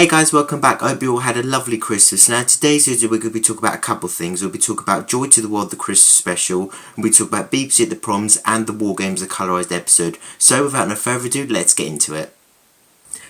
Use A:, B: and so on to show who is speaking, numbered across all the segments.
A: Hey guys, welcome back. I hope you all had a lovely Christmas. Now today's video we're going to be talking about a couple of things. We'll be talking about Joy to the World, the Christmas special, and we'll talk about BBC at the Proms and the War Games, the colorised episode. So without no further ado, let's get into it.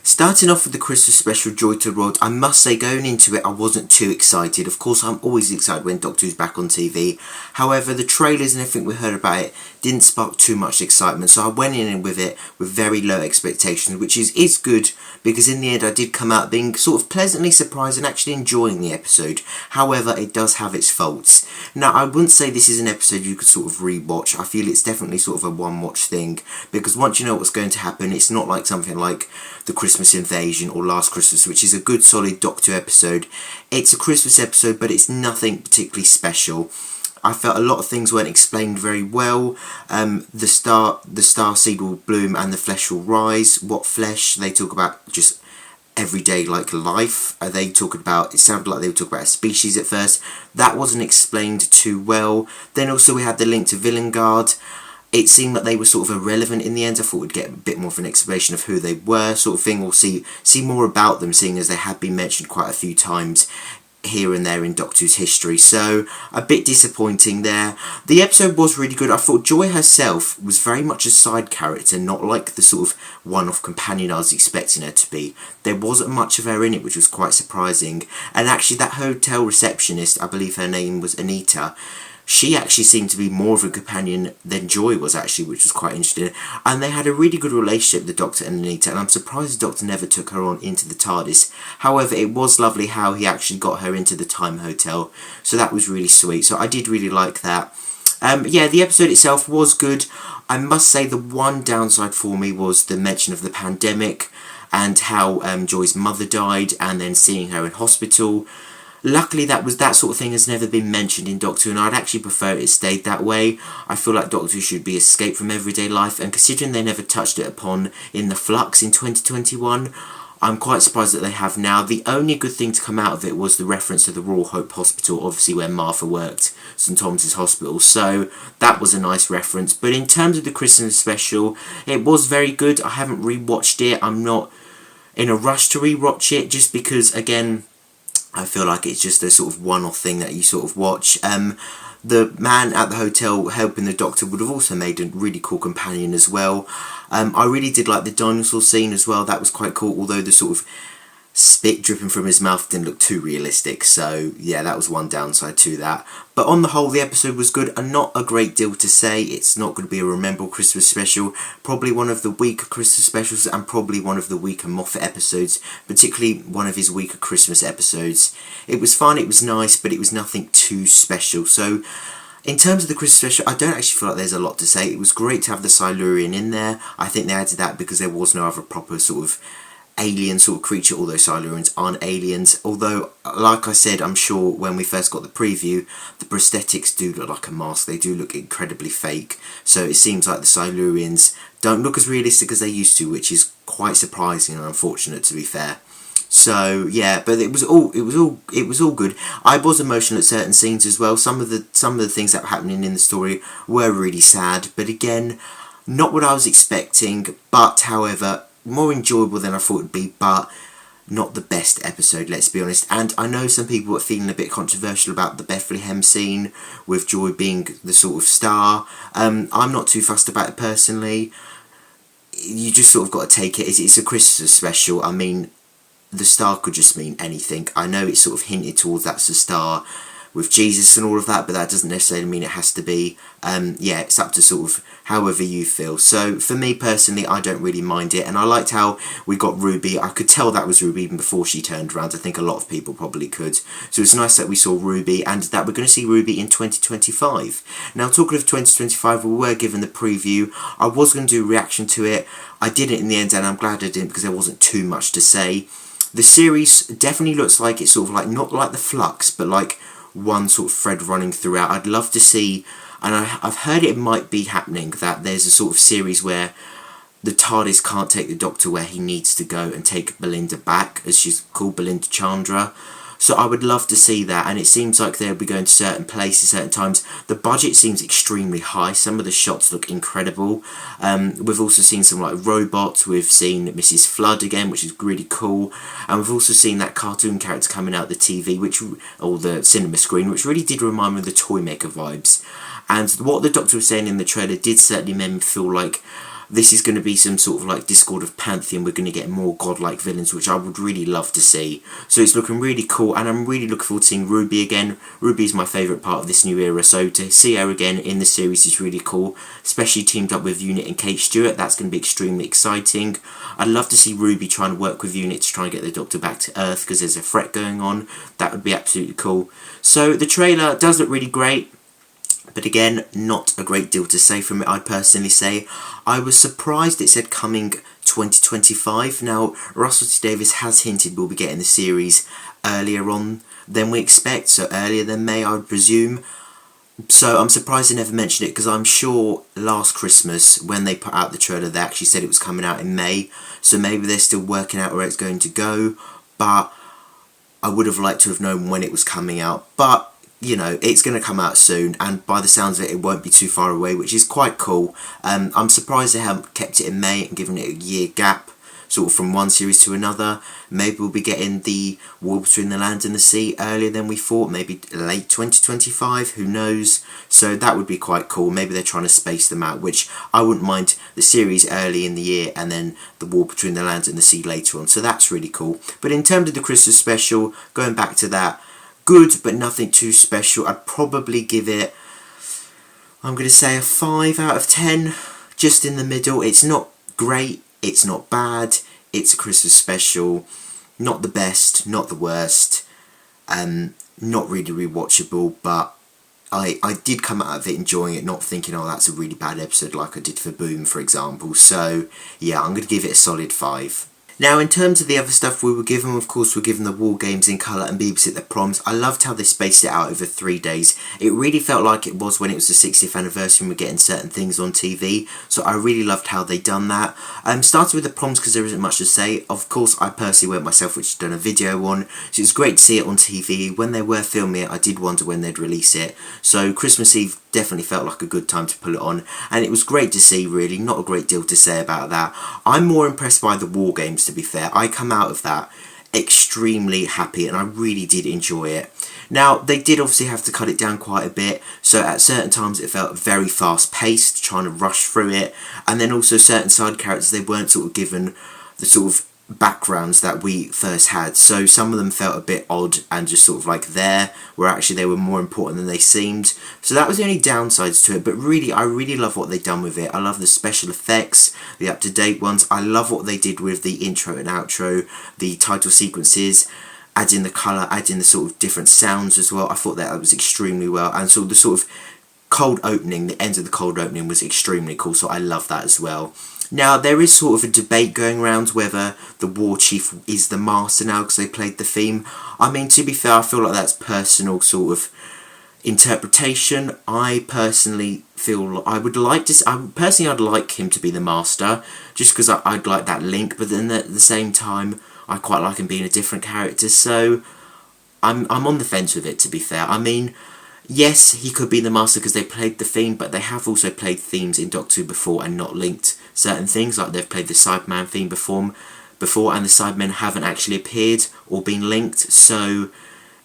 A: Starting off with the Christmas special, Joy to the World, I must say going into it I wasn't too excited. Of course I'm always excited when Doctor Who's back on TV. However, the trailers and everything we heard about it didn't spark too much excitement, so I went in with it with very low expectations, which is good, because in the end I did come out being sort of pleasantly surprised and actually enjoying the episode. However, it does have its faults. Now I wouldn't say this is an episode you could sort of re-watch. I feel it's definitely sort of a one-watch thing, because once you know what's going to happen, it's not like something like the Christmas Invasion or Last Christmas, which is a good solid Doctor Episode. It's a Christmas episode, but it's nothing particularly special. I felt a lot of things weren't explained very well. The star seed will bloom and the flesh will rise. What flesh? They talk about just everyday like life. They talk about, it sounded like they were talking about a species at first. That wasn't explained too well. Then also we had the link to Villengard. It seemed that they were sort of irrelevant in the end. I thought we'd get a bit more of an explanation of who they were, sort of thing. We'll see more about them, seeing as they have been mentioned quite a few times here and there in Doctor Who's history. So a bit disappointing there. The episode was really good. I thought Joy herself was very much a side character, not like the sort of one-off companion I was expecting her to be. There wasn't much of her in it, which was quite surprising. And actually that hotel receptionist, I believe her name was Anita, she actually seemed to be more of a companion than Joy was actually, which was quite interesting. And they had a really good relationship, the Doctor and Anita, and I'm surprised the Doctor never took her on into the TARDIS. However, it was lovely how he actually got her into the Time Hotel, so that was really sweet. So I did really like that. Yeah, the episode itself was good. I must say the one downside for me was the mention of the pandemic and how Joy's mother died, and then seeing her in hospital. Luckily that sort of thing has never been mentioned in Doctor Who, and I'd actually prefer it stayed that way. I feel like Doctor Who should be escaped from everyday life, and considering they never touched it upon in the Flux in 2021, I'm quite surprised that they have now. The only good thing to come out of it was the reference to the Royal Hope Hospital, obviously where Martha worked, St Thomas's Hospital, so that was a nice reference. But in terms of the Christmas special, it was very good. I haven't rewatched it. I'm not in a rush to rewatch it, just because, again, I feel like it's just a sort of one-off thing that you sort of watch. The man at the hotel helping the Doctor would have also made a really cool companion as well. I really did like the dinosaur scene as well. That was quite cool, although the sort of spit dripping from his mouth didn't look too realistic. So yeah, that was one downside to that. But on the whole, the episode was good, and not a great deal to say. It's not going to be a rememberable Christmas special. Probably one of the weaker Christmas specials, and probably one of the weaker Moffat episodes, particularly one of his weaker Christmas episodes. It was fun, it was nice, but it was nothing too special. So in terms of the Christmas special, I don't actually feel like there's a lot to say. It was great to have the Silurian in there. I think they added that because there was no other proper sort of alien sort of creature, although Silurians aren't aliens. Although, like I said, I'm sure when we first got the preview, the prosthetics do look like a mask. They do look incredibly fake. So it seems like the Silurians don't look as realistic as they used to, which is quite surprising and unfortunate, to be fair. So yeah, but it was all good. I was emotional at certain scenes as well. Some of the things that were happening in the story were really sad, but again, not what I was expecting. But however, more enjoyable than I thought it would be, but not the best episode, let's be honest. And I know some people are feeling a bit controversial about the Bethlehem scene, with Joy being the sort of star. I'm not too fussed about it personally. You just sort of got to take it. It's a Christmas special. I mean, the star could just mean anything. I know it's sort of hinted towards that's the star with Jesus and all of that, but that doesn't necessarily mean it has to be. Yeah, it's up to sort of however you feel. So for me personally, I don't really mind it, and I liked how we got Ruby. I could tell that was Ruby even before she turned around. I think a lot of people probably could. So it's nice that we saw Ruby, and that we're going to see Ruby in 2025. Now, talking of 2025, we were given the preview. I was going to do a reaction to it. I didn't in the end, and I'm glad I didn't, because there wasn't too much to say. The series definitely looks like it's sort of like, not like the Flux, but like one sort of thread running throughout. I'd love to see, and I've heard it might be happening, that there's a sort of series where the TARDIS can't take the Doctor where he needs to go and take Belinda back, as she's called, Belinda Chandra. So I would love to see that, and it seems like they'll be going to certain places, certain times. The budget seems extremely high. Some of the shots look incredible. We've also seen some like robots. We've seen Mrs. Flood again, which is really cool. And we've also seen that cartoon character coming out the TV, or the cinema screen, which really did remind me of the Toymaker vibes. And what the Doctor was saying in the trailer did certainly make me feel like this is going to be some sort of like Discord of Pantheon. We're going to get more godlike villains, which I would really love to see. So it's looking really cool, and I'm really looking forward to seeing Ruby again. Ruby is my favourite part of this new era, so to see her again in the series is really cool, especially teamed up with Unit and Kate Stewart. That's going to be extremely exciting. I'd love to see Ruby trying to work with Unit to try and get the Doctor back to Earth, because there's a threat going on. That would be absolutely cool. So the trailer does look really great. But again, not a great deal to say from it, I'd personally say. I was surprised it said coming 2025. Now, Russell T Davies has hinted we'll be getting the series earlier on than we expect, so earlier than May, I would presume. So I'm surprised they never mentioned it, because I'm sure last Christmas, when they put out the trailer, they actually said it was coming out in May. So maybe they're still working out where it's going to go, but I would have liked to have known when it was coming out. But you know, it's going to come out soon, and by the sounds of it, it won't be too far away, which is quite cool. I'm surprised they haven't kept it in May and given it a year gap, sort of from one series to another. Maybe we'll be getting the War Between the Land and the Sea earlier than we thought, maybe late 2025, who knows. So that would be quite cool. Maybe they're trying to space them out, which I wouldn't mind the series early in the year and then the War Between the Land and the Sea later on. So that's really cool. But in terms of the Christmas special, going back to that, good, but nothing too special. I'd probably give it, I'm going to say a 5 out of 10, just in the middle. It's not great, it's not bad, it's a Christmas special, not the best, not the worst, not really rewatchable, but I did come out of it enjoying it, not thinking, oh, that's a really bad episode like I did for Boom, for example. So, yeah, I'm going to give it a solid 5. Now, in terms of the other stuff we were given, of course, we're given the War Games in colour and BBC at the Proms. I loved how they spaced it out over 3 days. It really felt like it was when it was the 60th anniversary and we're getting certain things on TV. So I really loved how they done that. Started with the Proms because there isn't much to say. Of course, I personally went myself, which I've done a video on. So it's great to see it on TV. When they were filming it, I did wonder when they'd release it. So Christmas Eve definitely felt like a good time to pull it on, and it was great to see, really. Not a great deal to say about that. I'm more impressed by the War Games, to be fair. I come out of that extremely happy, and I really did enjoy it. Now, they did obviously have to cut it down quite a bit, so at certain times it felt very fast paced, trying to rush through it, and then also certain side characters, they weren't sort of given the sort of backgrounds that we first had, so some of them felt a bit odd and just sort of like there, where actually they were more important than they seemed. So that was the only downsides to it, but really, I really love what they've done with it. I love the special effects, the up-to-date ones. I love what they did with the intro and outro, the title sequences, adding the colour, adding the sort of different sounds as well. I thought that was extremely well, and so the sort of cold opening, the end of the cold opening was extremely cool, so I love that as well. Now, there is sort of a debate going around whether the War Chief is the Master now because they played the theme. I mean, to be fair, I feel like that's personal sort of interpretation. I personally feel I would like to. I'd like him to be the Master, just because I'd like that link. But then at the same time, I quite like him being a different character. So I'm on the fence with it. To be fair, I mean, yes, he could be the Master because they played the theme, but they have also played themes in Doctor Who before and not linked certain things, like they've played the Cyberman theme before, and the Cybermen haven't actually appeared or been linked. So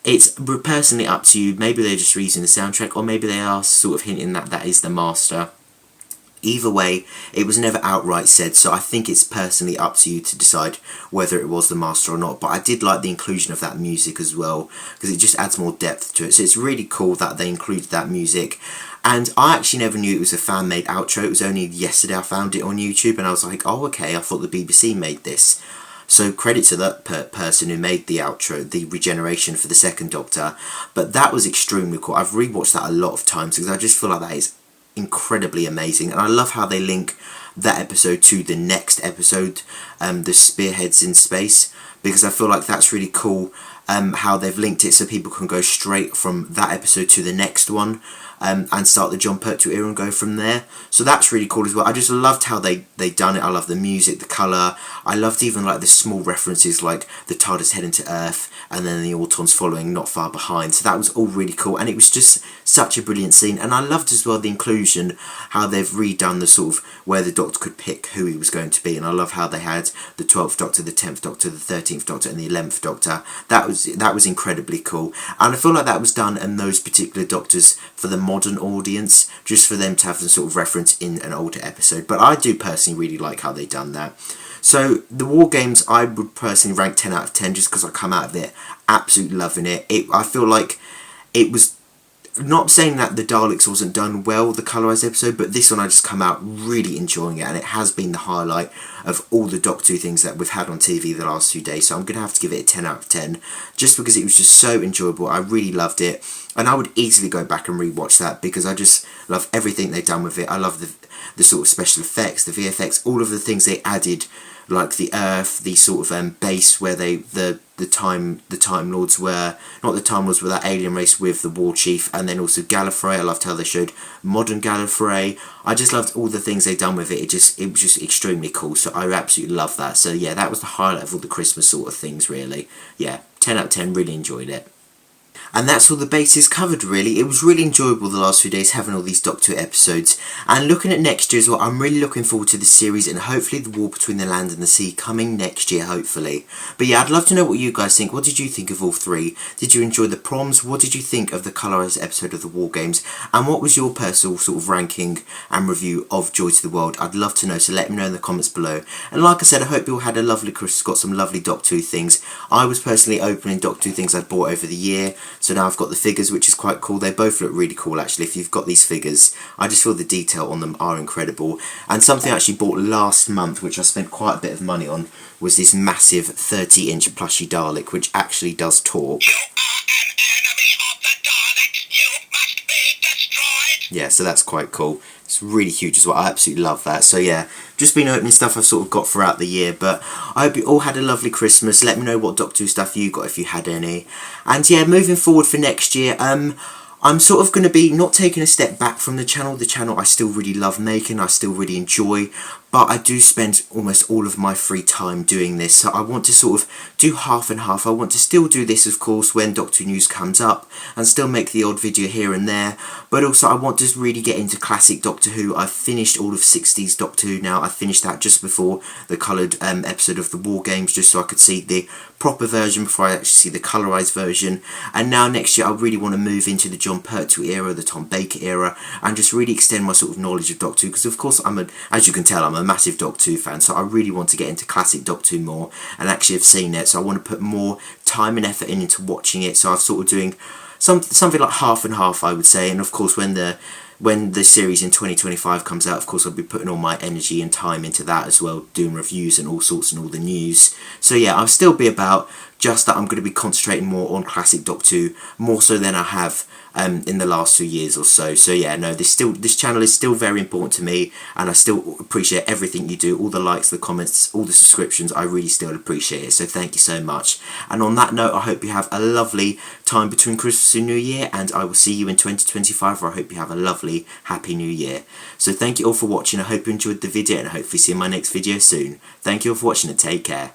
A: it's personally up to you. Maybe they're just reusing the soundtrack, or maybe they are sort of hinting that that is the Master. Either way, it was never outright said, so I think it's personally up to you to decide whether it was the Master or not. But I did like the inclusion of that music as well, because it just adds more depth to it. So it's really cool that they included that music. And I actually never knew it was a fan-made outro. It was only yesterday I found it on YouTube, and I was like, oh, okay, I thought the BBC made this. So credit to that person who made the outro, the regeneration for the second Doctor. But that was extremely cool. I've rewatched that a lot of times because I just feel like that is incredibly amazing, and I love how they link that episode to the next episode, the Spearheads in Space, because I feel like that's really cool. how they've linked it so people can go straight from that episode to the next one, and start the Jon Pertwee era and go from there. So that's really cool as well. I just loved how they done it. I love the music, the colour. I loved even like the small references like the TARDIS heading to Earth and then the Autons following not far behind. So that was all really cool, and it was just such a brilliant scene. And I loved as well the inclusion, how they've redone the sort of where the Doctor could pick who he was going to be. And I love how they had the 12th Doctor, the 10th Doctor, the 13th Doctor and the 11th Doctor. That was incredibly cool, and I feel like that was done in those particular Doctors for the modern audience, just for them to have some sort of reference in an older episode. But I do personally really like how they done that. So the War Games, I would personally rank 10 out of 10 just because I come out of it absolutely loving it. I feel like it was, not saying that the Daleks wasn't done well, the colorised episode, but this one I just come out really enjoying it, and it has been the highlight of all the Doctor Who things that we've had on TV the last few days. So I'm going to have to give it a 10 out of 10 just because it was just so enjoyable. I really loved it, and I would easily go back and rewatch that because I just love everything they've done with it. I love the sort of special effects, the VFX, all of the things they added, like the Earth, the sort of base where the Time Lords were, not the Time Lords, but that alien race with the War Chief, and then also Gallifrey. I loved how they showed modern Gallifrey. I just loved all the things they've done with it. It was just extremely cool. So I absolutely love that. So yeah, that was the highlight of all the Christmas sort of things, really. Yeah, 10 out of 10. Really enjoyed it. And that's all the bases covered, really. It was really enjoyable the last few days having all these Doctor Who episodes. And looking at next year as well, I'm really looking forward to the series and hopefully the War Between the Land and the Sea coming next year, hopefully. But yeah, I'd love to know what you guys think. What did you think of all three? Did you enjoy the proms? What did you think of the colorised episode of the War Games? And what was your personal sort of ranking and review of Joy to the World? I'd love to know, so let me know in the comments below. And like I said, I hope you all had a lovely Christmas, got some lovely Doctor Who things. I was personally opening Doctor Who things I'd bought over the year. So now I've got the figures, which is quite cool. They both look really cool, actually. If you've got these figures, I just feel the detail on them are incredible. And something I actually bought last month, which I spent quite a bit of money on, was this massive 30-inch plushie Dalek, which actually does talk. You are an enemy of the Daleks. You must be destroyed. Yeah, so that's quite cool. It's really huge as well. I absolutely love that. So yeah, just been opening stuff I've sort of got throughout the year. But I hope you all had a lovely Christmas. Let me know what Doctor Who stuff you got if you had any. And yeah, moving forward for next year, I'm sort of going to be not taking a step back from the channel. The channel I still really love making, I still really enjoy, but I do spend almost all of my free time doing this, so I want to sort of do half and half. I want to still do this, of course, when Doctor Who news comes up, and still make the odd video here and there, but also I want to really get into classic Doctor Who. I've finished all of 60s Doctor Who now. I finished that just before the coloured episode of the War Games, just so I could see the proper version before I actually see the colorised version. And now next year I really want to move into the Jon Pertwee era, the Tom Baker era, and just really extend my sort of knowledge of Doctor Who, because of course as you can tell, I'm a massive Doctor Who fan, so I really want to get into classic Doctor Who more and actually have seen it, so I want to put more time and effort into watching it. So I've sort of doing something like half and half, I would say. And of course when the series in 2025 comes out, of course I'll be putting all my energy and time into that as well, doing reviews and all sorts and all the news. So yeah, I'll still be about, just that I'm going to be concentrating more on classic Doctor Who, more so than I have in the last 2 years or so. So yeah, no, this channel is still very important to me, and I still appreciate everything you do, all the likes, the comments, all the subscriptions. I really still appreciate it, so thank you so much. And on that note, I hope you have a lovely time between Christmas and New Year, and I will see you in 2025, or I hope you have a lovely, happy New Year. So thank you all for watching. I hope you enjoyed the video, and I hopefully see you in my next video soon. Thank you all for watching, and take care.